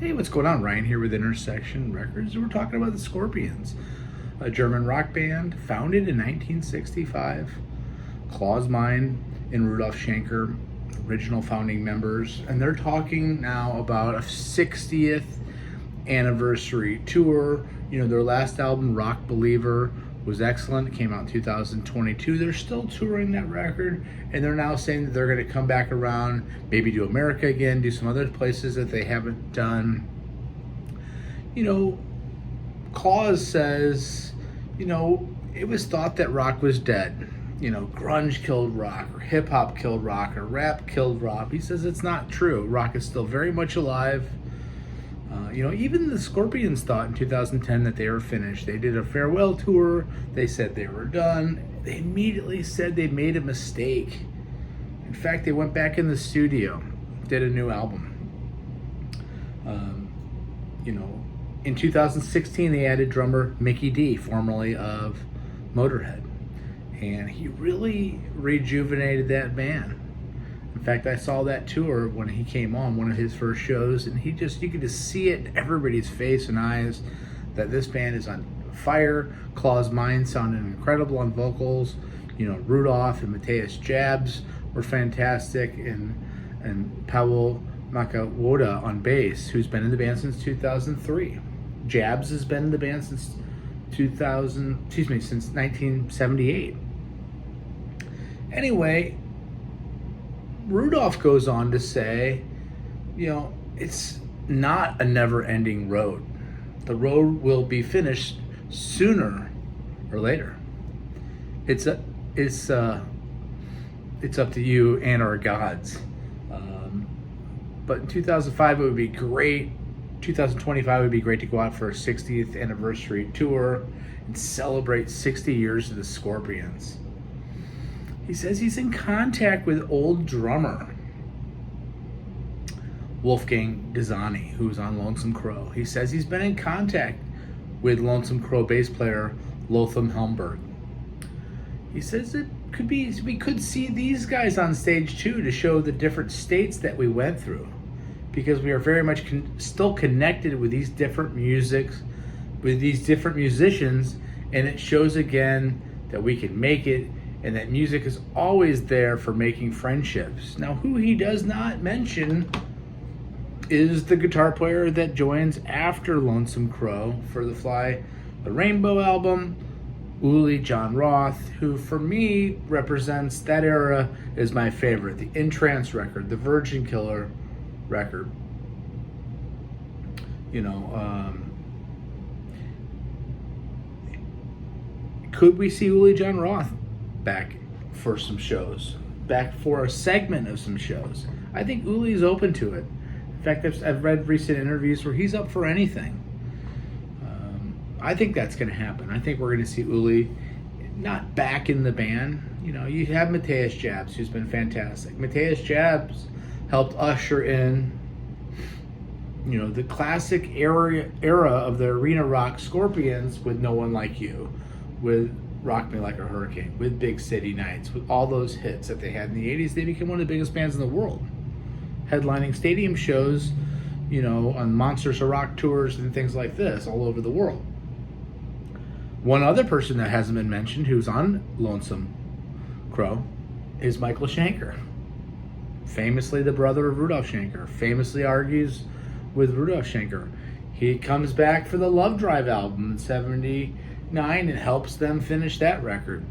Hey, what's going on? Ryan here with Intersection Records. We're talking about the Scorpions, a German rock band founded in 1965. Klaus Meine and Rudolf Schenker, original founding members, and they're talking now about a 60th anniversary tour. You know, their last album, Rock Believer, was excellent. It came out in 2022. They're still touring that record, and they're now saying that they're going to come back around, maybe do America again, do some other places that they haven't done. You know, Klaus says, you know, it was thought that rock was dead. You know, grunge killed rock, or hip hop killed rock, or rap killed rock. He says it's not true. Rock is still very much alive. You know, even the Scorpions thought in 2010 that they were finished. They did a farewell tour. They said they were done. They immediately said they made a mistake. In fact, they went back in the studio, did a new album. You know, in 2016, they added drummer Mikkey Dee, formerly of Motorhead. And he really rejuvenated that band. In fact, I saw that tour when he came on, one of his first shows, and you could just see it in everybody's face and eyes that this band is on fire. Klaus Meine sounded incredible on vocals. You know, Rudolf and Matthias Jabs were fantastic, and Paweł Makawoda on bass, who's been in the band since 2003. Jabs has been in the band since 1978. Anyway, Rudolf goes on to say, you know, it's not a never-ending road. The road will be finished sooner or later. It's up to you and our gods. But in 2005, it would be great. 2025 would be great to go out for a 60th anniversary tour and celebrate 60 years of the Scorpions. He says he's in contact with old drummer Wolfgang Dezani, who's on Lonesome Crow. He says he's been in contact with Lonesome Crow bass player Lothar Helmberg. He says it could be, we could see these guys on stage too, to show the different states that we went through, because we are very much still connected with these different musics, with these different musicians, and it shows again that we can make it, and that music is always there for making friendships. Now, who he does not mention is the guitar player that joins after Lonesome Crow for the Fly the Rainbow album, Uli Jon Roth, who for me represents that era, is my favorite. The In Trance record, the Virgin Killer record. You know, could we see Uli Jon Roth back for some shows, back for a segment of some shows? I think Uli's open to it. In fact, I've read recent interviews where he's up for anything. I think that's going to happen. I think we're going to see Uli not back in the band. You know, you have Matthias Jabs, who's been fantastic. Matthias Jabs helped usher in, you know, the classic era of the arena rock Scorpions with No One Like You, with Rock Me Like a Hurricane, with Big City Nights, with all those hits that they had in the 80s. They became one of the biggest bands in the world, headlining stadium shows, you know, on Monsters of Rock tours and things like this all over the world. One other person that hasn't been mentioned who's on Lonesome Crow is Michael Schenker, famously the brother of Rudolf Schenker, famously argues with Rudolf Schenker. He comes back for the Love Drive album in 79 and helps them finish that record.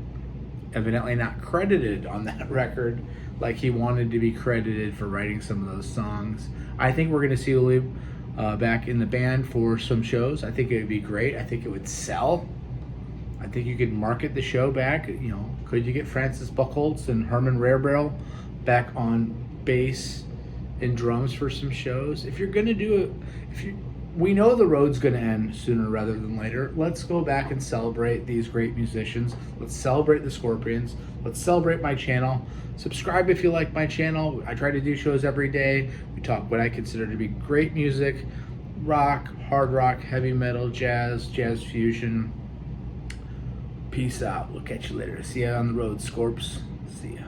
Evidently not credited on that record like he wanted to be credited for writing some of those songs. I think we're going to see Uli back in the band for some shows. I think it would be great. I think it would sell. I think you could market the show back. You know, could you get Francis Buchholz and Herman Rarebarrel back on bass and drums for some shows? If you're going to do it, we know the road's going to end sooner rather than later. Let's go back and celebrate these great musicians. Let's celebrate the Scorpions. Let's celebrate my channel. Subscribe if you like my channel. I try to do shows every day. We talk what I consider to be great music: rock, hard rock, heavy metal, jazz fusion. Peace out. We'll catch you later. See ya on the road, Scorps. See ya.